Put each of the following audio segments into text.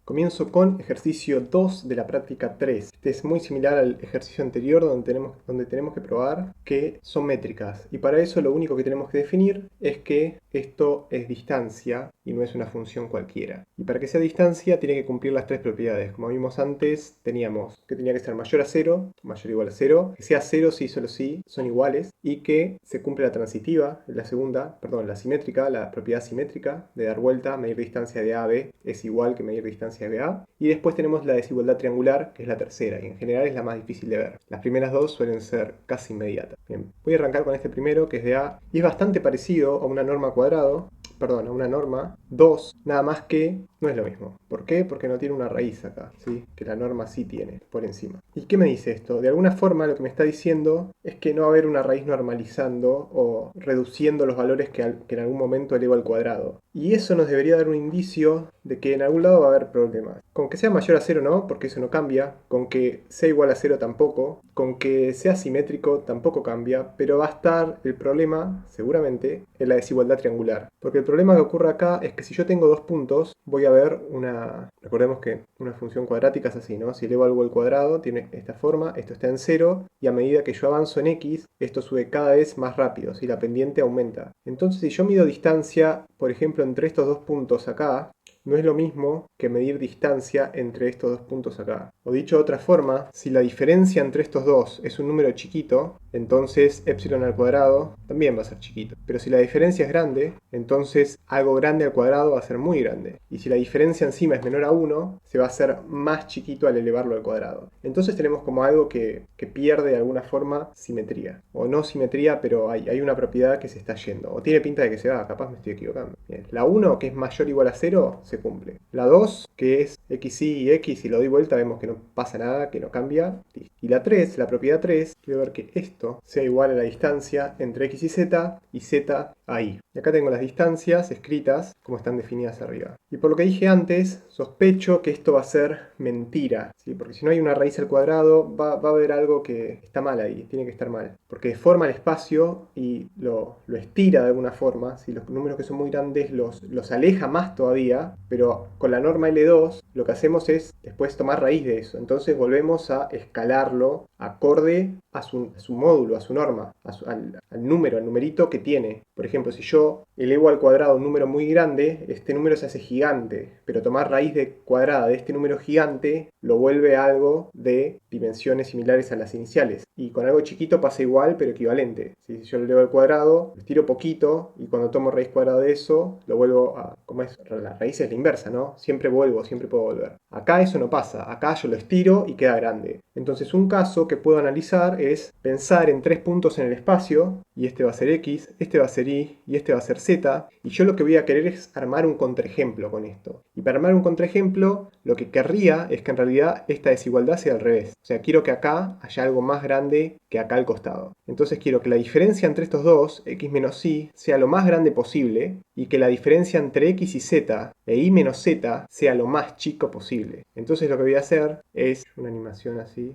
Comienzo con ejercicio 2 de la práctica 3. Este es muy similar al ejercicio anterior donde tenemos que probar que son métricas. Y para eso lo único que tenemos que definir es que esto es distancia y no es una función cualquiera. Y para que sea distancia tiene que cumplir las tres propiedades. Como vimos antes, teníamos que tenía que ser mayor a 0, mayor o igual a 0, que sea 0 sí, solo sí, son iguales, y que se cumple la transitiva, la simétrica, la propiedad simétrica de dar vuelta, medir distancia de A a B es igual que medir distancia de A. Y después tenemos la desigualdad triangular, que es la tercera, y en general es la más difícil de ver. Las primeras dos suelen ser casi inmediatas. Bien, voy a arrancar con este primero, que es de A, y es bastante parecido a una norma a una norma 2, nada más que no es lo mismo. ¿Por qué? Porque no tiene una raíz acá, ¿sí? Que la norma sí tiene por encima. ¿Y qué me dice esto? De alguna forma lo que me está diciendo es que no va a haber una raíz normalizando o reduciendo los valores que en algún momento elevo al cuadrado. Y eso nos debería dar un indicio de que en algún lado va a haber problemas. Con que sea mayor a 0 no, porque eso no cambia. Con que sea igual a 0 tampoco. Con que sea simétrico tampoco cambia. Pero va a estar el problema, seguramente, en la desigualdad triangular. Porque el problema que ocurre acá es que si yo tengo dos puntos, voy a ver una... Recordemos que una función cuadrática es así, ¿no? Si elevo algo al cuadrado, tiene esta forma, esto está en 0, y a medida que yo avanzo en x, esto sube cada vez más rápido, ¿sí? La pendiente aumenta. Entonces, si yo mido distancia, por ejemplo, entre estos dos puntos acá, no es lo mismo que medir distancia entre estos dos puntos acá. O dicho de otra forma, si la diferencia entre estos dos es un número chiquito, entonces epsilon al cuadrado también va a ser chiquito. Pero si la diferencia es grande, entonces algo grande al cuadrado va a ser muy grande. Y si la diferencia encima es menor a 1, se va a hacer más chiquito al elevarlo al cuadrado. Entonces tenemos como algo que pierde de alguna forma simetría. O no simetría, pero hay una propiedad que se está yendo. O tiene pinta de que se va, capaz me estoy equivocando. Bien. La 1, que es mayor o igual a 0, se cumple. La 2, que es xy y x, si lo doy vuelta vemos que no pasa nada, que no cambia. Y la 3, la propiedad 3, quiero ver que esto sea igual a la distancia entre x y z a y. Y acá tengo las distancias escritas como están definidas arriba. Y por lo que dije antes, sospecho que esto va a ser mentira, ¿sí? Porque si no hay una raíz al cuadrado, va a haber algo que está mal ahí, tiene que estar mal. Porque deforma el espacio y lo estira de alguna forma, ¿sí? Los números que son muy grandes los aleja más todavía, pero con la norma L2 lo que hacemos es después tomar raíz de eso. Entonces volvemos a escalarlo acorde a su módulo, a su norma, al número, al numerito que tiene. Por ejemplo, si yo elevo al cuadrado un número muy grande, este número se hace gigante, pero tomar raíz cuadrada de este número gigante lo vuelve algo de dimensiones similares a las iniciales. Y con algo chiquito pasa igual, pero equivalente. Si yo lo elevo al cuadrado, lo estiro poquito, y cuando tomo raíz cuadrada de eso, lo vuelvo a... ¿Cómo es? La raíz es la inversa, ¿no? Siempre puedo volver. Acá eso no pasa. Acá yo lo estiro y queda grande. Entonces un caso que puedo analizar es pensar en tres puntos en el espacio, y este va a ser x, este va a ser y este va a ser z, y yo lo que voy a querer es armar un contraejemplo con esto. Y para armar un contraejemplo, lo que querría es que en realidad esta desigualdad sea al revés. O sea, quiero que acá haya algo más grande que acá al costado. Entonces quiero que la diferencia entre estos dos, x menos y, sea lo más grande posible, y que la diferencia entre x y z e y menos z sea lo más chico posible. Entonces lo que voy a hacer es una animación así,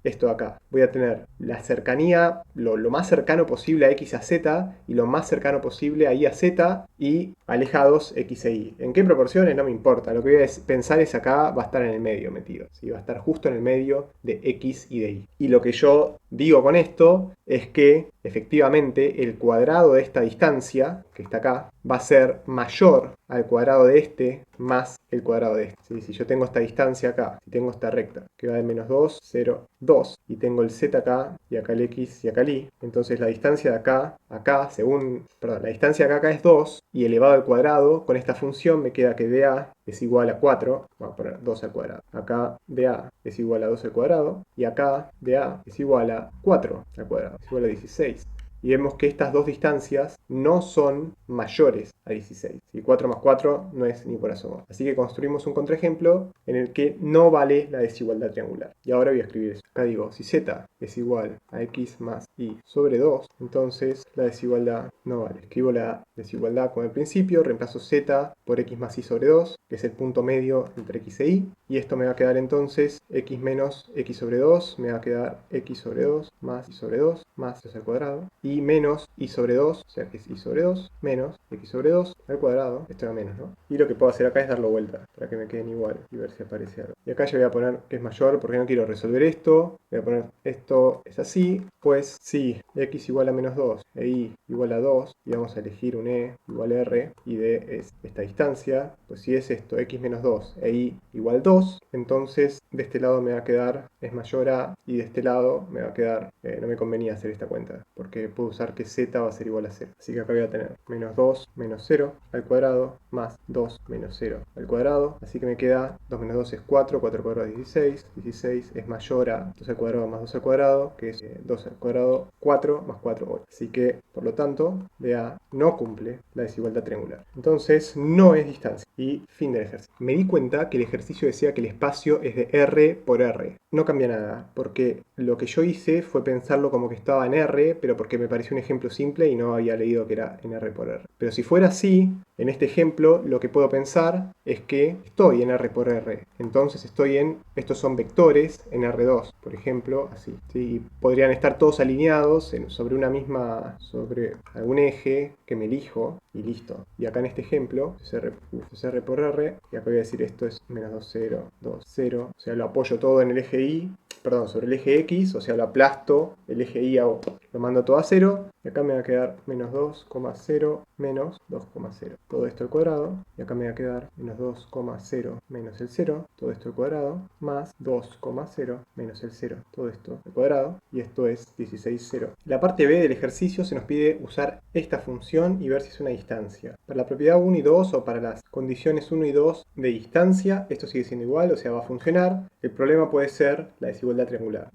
esto de acá. Voy a tener la cercanía, lo más cercano posible a x a z, y lo más cercano posible a y a z, y alejados x e y. ¿En qué proporciones? No me importa. Lo que voy a pensar es acá va a estar en el medio metido, ¿sí? Va a estar justo en el medio de x y de y. Y lo que yo digo con esto es que efectivamente el cuadrado de esta distancia, que está acá, va a ser mayor al cuadrado de este más el cuadrado de este. ¿Sí? Si yo tengo esta distancia acá, si tengo esta recta, que va de menos 2, 0, 2, y tengo el z acá, y acá el x, y acá el y, entonces la distancia de acá, la distancia de acá es 2, y elevado al cuadrado, con esta función me queda que dA es igual a 4, vamos a poner 2 al cuadrado. Acá dA es igual a 2 al cuadrado, y acá dA es igual a 4 al cuadrado, es igual a 16. Y vemos que estas dos distancias no son mayores a 16. ¿Sí? 4 más 4 no es ni por asomo. Así que construimos un contraejemplo en el que no vale la desigualdad triangular. Y ahora voy a escribir eso. Acá digo, si z es igual a x más y sobre 2, entonces la desigualdad no vale. Escribo la desigualdad como al principio, reemplazo z por x más y sobre 2, que es el punto medio entre x e y. Y esto me va a quedar entonces x menos x sobre 2, me va a quedar x sobre 2 más y sobre 2 más 2 al cuadrado. y menos y sobre 2, o sea que es y sobre 2 menos x sobre 2 al cuadrado, esto era menos, ¿no? Y lo que puedo hacer acá es darlo vuelta para que me queden igual y ver si aparece algo. Y acá yo voy a poner que es mayor porque no quiero resolver esto. Voy a poner esto es así, pues si x igual a menos 2 e y igual a 2 y vamos a elegir un e igual a r y d es esta distancia, pues si es esto x menos 2 e y igual 2, entonces de este lado me va a quedar es mayor a y de este lado me va a quedar, no me convenía hacer esta cuenta porque puedo usar que z va a ser igual a 0. Así que acá voy a tener menos 2 menos 0 al cuadrado más 2 menos 0 al cuadrado. Así que me queda 2 menos 2 es 4, 4 al cuadrado es 16, 16 es mayor a 2 al cuadrado más 2 al cuadrado, que es 2 al cuadrado 4 más 4, 8. Así que, por lo tanto, DA no cumple la desigualdad triangular. Entonces, no es distancia. Y fin del ejercicio. Me di cuenta que el ejercicio decía que el espacio es de R por R. No cambia nada, porque lo que yo hice fue pensarlo como que estaba en R, pero porque me pareció un ejemplo simple y no había leído que era en R por R. Pero si fuera así, en este ejemplo lo que puedo pensar es que estoy en R por R. Entonces estoy estos son vectores en R2, por ejemplo, así. ¿Sí? Y podrían estar todos alineados sobre sobre algún eje que me elijo y listo. Y acá en este ejemplo, es R por R, y acá voy a decir esto es menos 2, 0, 2, 0. O sea, lo apoyo todo en el eje Y, perdón, sobre el eje X, o sea, lo aplasto, el eje Y lo mando todo a 0, y acá me va a quedar menos 2,0 menos 2,0. Todo esto al cuadrado, y acá me va a quedar menos 2,0 menos el 0, todo esto al cuadrado, más 2,0 menos el 0, todo esto al cuadrado, y esto es 16,0. La parte B del ejercicio se nos pide usar esta función y ver si es una distancia. Para la propiedad 1 y 2, o para las condiciones 1 y 2 de distancia, esto sigue siendo igual, o sea, va a funcionar. El problema puede ser la desigualdad triangular.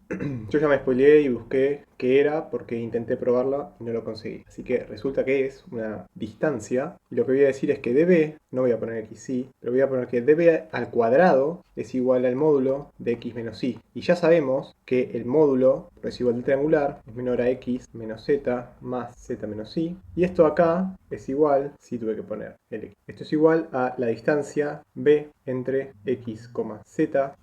Yo ya me spoileé y busqué qué era porque intenté probarla y no lo conseguí. Así que resulta que es una distancia, y lo que voy a decir es que db, no voy a poner xy, pero voy a poner que db al cuadrado es igual al módulo de x menos y. Y ya sabemos que el módulo por desigualdad triangular es menor a x menos z más z menos y. Y esto acá es igual, si tuve que poner el x. Esto es igual a la distancia b entre x, z,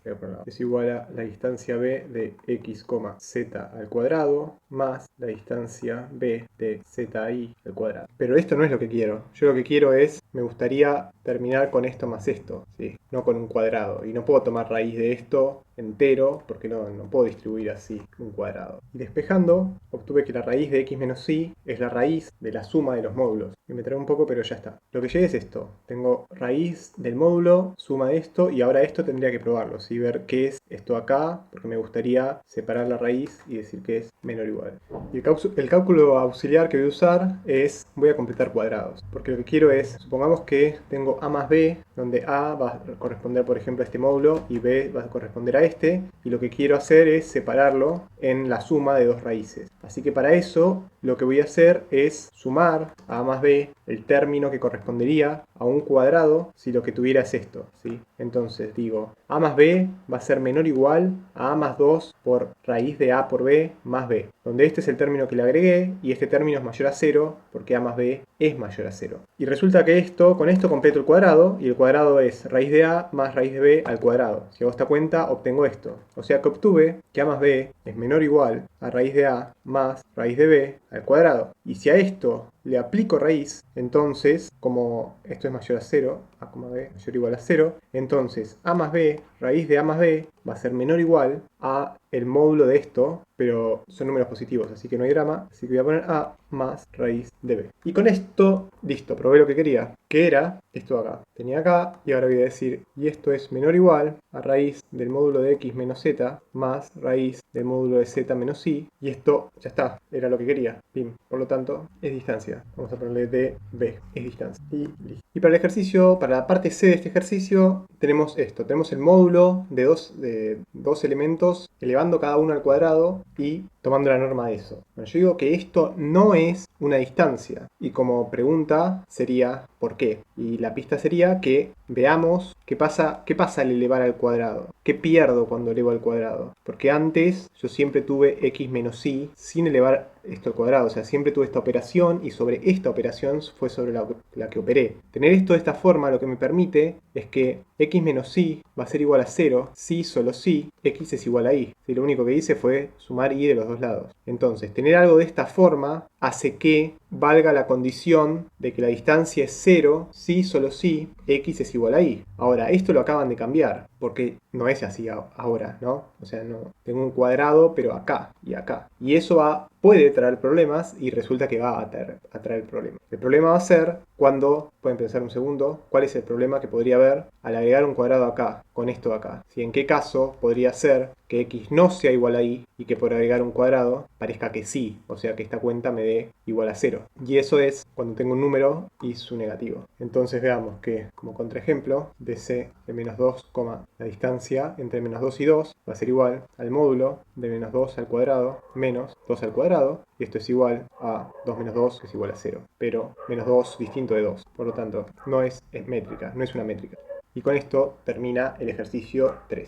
es igual a la distancia b de x, z al cuadrado más la distancia b de zi al cuadrado. Pero esto no es lo que quiero. Yo lo que quiero me gustaría terminar con esto más esto, ¿sí? No con un cuadrado. Y no puedo tomar raíz de esto entero porque no puedo distribuir así un cuadrado. Y despejando, obtuve que la raíz de x menos y es la raíz de la suma de los módulos. Y me trae un poco, pero ya está. Lo que llegué es esto. Tengo raíz del módulo, suma de esto, y ahora esto tendría que probarlo, ¿sí? Ver qué es esto acá, porque me gustaría separar la raíz y decir que es menor o igual. Y el cálculo auxiliar que voy a usar voy a completar cuadrados. Porque lo que quiero supongamos que tengo a más b, donde a va a corresponder, por ejemplo, a este módulo y b va a corresponder a este, y lo que quiero hacer es separarlo en la suma de dos raíces. Así que para eso lo que voy a hacer es sumar a más b el término que correspondería a un cuadrado si lo que tuviera es esto, ¿sí? Entonces digo, a más b va a ser menor o igual a más 2 por raíz de a por b más b, donde este es el término que le agregué y este término es mayor a 0 porque a más b es mayor a 0. Y resulta que con esto completo el cuadrado, y el cuadrado es raíz de a más raíz de b al cuadrado. Si hago esta cuenta, obtengo esto. O sea que obtuve que a más b es menor o igual a raíz de a más raíz de b al cuadrado. Y si a esto le aplico raíz, entonces, como esto es mayor a 0, a, b mayor o igual a 0, entonces a más b, raíz de a más b, va a ser menor o igual a el módulo de esto, pero son números positivos, así que no hay drama, así que voy a poner a más raíz de b. Y con esto, listo, probé lo que quería, que era esto acá. Tenía acá, y ahora voy a decir, y esto es menor o igual a raíz del módulo de x menos z, más raíz del módulo de z menos y, y esto ya está, era lo que quería, pim. Por lo tanto, es distancia. Vamos a ponerle db, es distancia. Y listo. Y para el ejercicio, para la parte C de este ejercicio, tenemos esto. Tenemos el módulo de dos elementos, elevando cada uno al cuadrado y tomando la norma de eso. Bueno, yo digo que esto no es una distancia. Y como pregunta sería, ¿por qué? Y la pista sería que veamos qué pasa al elevar al cuadrado. ¿Qué pierdo cuando elevo al cuadrado? Porque antes yo siempre tuve x menos y sin elevar esto al cuadrado. O sea, siempre tuve esta operación y sobre esta operación fue sobre la que operé. Tener esto de esta forma lo que me permite es que x menos y va a ser igual a 0 si, solo si, x es igual a y. Si lo único que hice fue sumar y de los dos lados. Entonces, tener algo de esta forma hace que valga la condición de que la distancia es 0 si, solo si, x es igual a y. Ahora, esto lo acaban de cambiar, porque no es así ahora, ¿no? O sea, no tengo un cuadrado, pero acá y acá. Y eso puede traer problemas y resulta que va a traer problemas. El problema va a ser cuando, pueden pensar un segundo, cuál es el problema que podría haber al agregar un cuadrado acá, con esto acá. Si en qué caso podría ser que x no sea igual a y y que por agregar un cuadrado parezca que sí, o sea que esta cuenta me dé igual a 0. Y eso es cuando tengo un número y su negativo. Entonces veamos que, como contraejemplo, dc de menos 2, la distancia entre menos 2 y 2 va a ser igual al módulo de menos 2 al cuadrado menos 2 al cuadrado, y esto es igual a 2 menos 2, que es igual a 0. Pero menos 2 distinto de 2, por lo tanto no es métrica, no es una métrica. Y con esto termina el ejercicio 3.